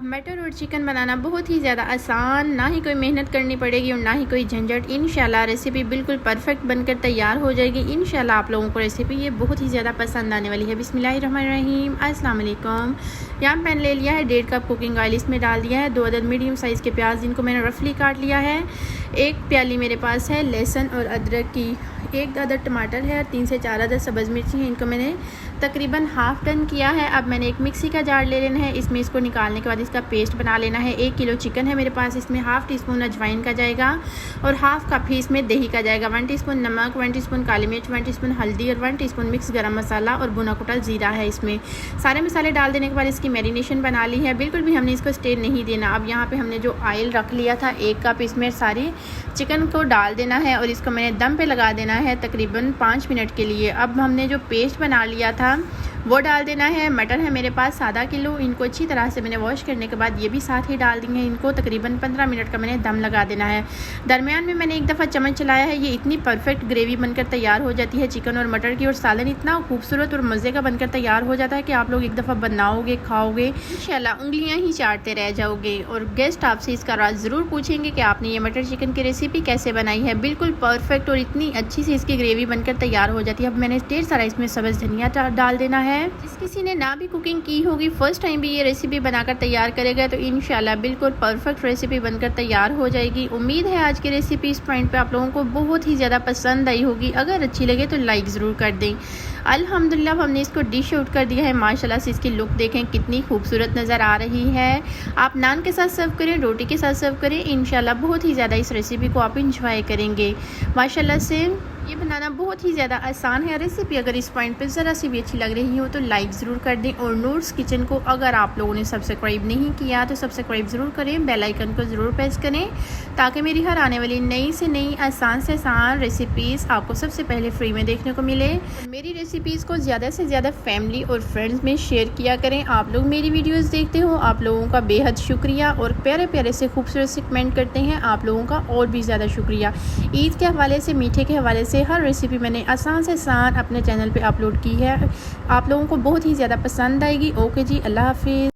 मटर और चिकन बनाना बहुत ही ज़्यादा आसान, ना ही कोई मेहनत करनी पड़ेगी और ना ही कोई झंझट। इंशाल्लाह रेसिपी बिल्कुल परफेक्ट बनकर तैयार हो जाएगी। इंशाल्लाह आप लोगों को रेसिपी ये बहुत ही ज़्यादा पसंद आने वाली है। बिस्मिल्लाहिर्रहमानिर्रहीम। अस्सलाम वालेकुम। यहाँ मैंने ले लिया है 1.5 कप कुकिंग ऑयल, इसमें डाल दिया है 2 अदद मीडियम साइज़ के प्याज, जिनको मैंने रफली काट लिया है। 1 प्याली मेरे पास है लहसुन और अदरक की, 1 अदद टमाटर है और 3 से 4 अदद सब्ज़ मिर्ची है। इनको मैंने तकरीबन हाफ़ टन किया है। अब मैंने एक मिक्सी का जार ले लेना है, इसमें इसको निकालने के बाद इसका पेस्ट बना लेना है। 1 किलो चिकन है मेरे पास, इसमें हाफ़ टी स्पून अजवाइन का जाएगा और हाफ़ कप ही इसमें दही का जाएगा। 1 टीस्पून नमक, 1 टीस्पून काली मिर्च, 1 टीस्पून हल्दी और 1 टीस्पून मिक्स गरम मसाला और भुना कुटा ज़ीरा है। इसमें सारे मसाले डाल देने के बाद इसकी मैरिनेशन बना ली है। बिल्कुल भी हमने इसको स्टेन नहीं देना। अब यहाँ पर हमने जो ऑयल रख लिया था 1 कप, इसमें सारी चिकन को डाल देना है और इसको मैंने दम पे लगा देना है तकरीबन 5 मिनट के लिए। अब हमने जो पेस्ट बना लिया था वो डाल देना है। मटर है मेरे पास आधा किलो, इनको अच्छी तरह से मैंने वॉश करने के बाद ये भी साथ ही डाल देंगे। इनको तकरीबन 15 मिनट का मैंने दम लगा देना है। दरमियान में मैंने एक दफ़ा चम्मच चलाया है। ये इतनी परफेक्ट ग्रेवी बनकर तैयार हो जाती है चिकन और मटर की, और सालन इतना खूबसूरत और मज़े का बनकर तैयार हो जाता है कि आप लोग एक दफ़ा बनाओगे, खाओगे, इंशाल्लाह उंगलियाँ ही चाटते रह जाओगे। और गेस्ट आपसे इसका राज ज़रूर पूछेंगे कि आपने ये मटर चिकन की रेसिपी कैसे बनाई है। बिल्कुल परफेक्ट और इतनी अच्छी सी इसकी ग्रेवी बनकर तैयार हो जाती है। अब मैंने ढेर सारा इसमें सब्ज़ धनिया डाल देना है। जिस किसी ने ना भी कुकिंग की होगी, फर्स्ट टाइम भी ये रेसिपी बनाकर तैयार करेगा तो इंशाल्लाह बिल्कुल परफेक्ट रेसिपी बनकर तैयार हो जाएगी। उम्मीद है आज की रेसिपी इस पॉइंट पे आप लोगों को बहुत ही ज़्यादा पसंद आई होगी। अगर अच्छी लगे तो लाइक ज़रूर कर दें। अल्हम्दुलिल्लाह हमने इसको डिश आउट कर दिया है। माशाल्लाह से इसकी लुक देखें कितनी खूबसूरत नज़र आ रही है। आप नान के साथ सर्व करें, रोटी के साथ सर्व करें, इंशाल्लाह बहुत ही ज़्यादा इस रेसिपी को आप इंजॉय करेंगे। माशाल्लाह से ये बनाना बहुत ही ज़्यादा आसान है। रेसिपी अगर इस पॉइंट पे ज़रा सी भी अच्छी लग रही हो तो लाइक ज़रूर कर दें। और नूर्स किचन को अगर आप लोगों ने सब्सक्राइब नहीं किया तो सब्सक्राइब ज़रूर करें, बेल आइकन को ज़रूर प्रेस करें ताकि मेरी हर आने वाली नई से नई आसान से आसान रेसिपीज़ आपको सबसे पहले फ्री में देखने को मिले। मेरी रेसिपीज़ को ज़्यादा से ज़्यादा फैमिली और फ्रेंड्स में शेयर किया करें। आप लोग मेरी वीडियोज़ देखते हो, आप लोगों का बेहद शुक्रिया और प्यारे प्यारे से खूबसूरत से कमेंट करते हैं, आप लोगों का और भी ज़्यादा शुक्रिया। ईद के हवाले से, मीठे के हवाले से हर रेसिपी मैंने आसान से आसान अपने चैनल पे अपलोड की है। आप लोगों को बहुत ही ज़्यादा पसंद आएगी। ओके जी, अल्लाह हाफिज़।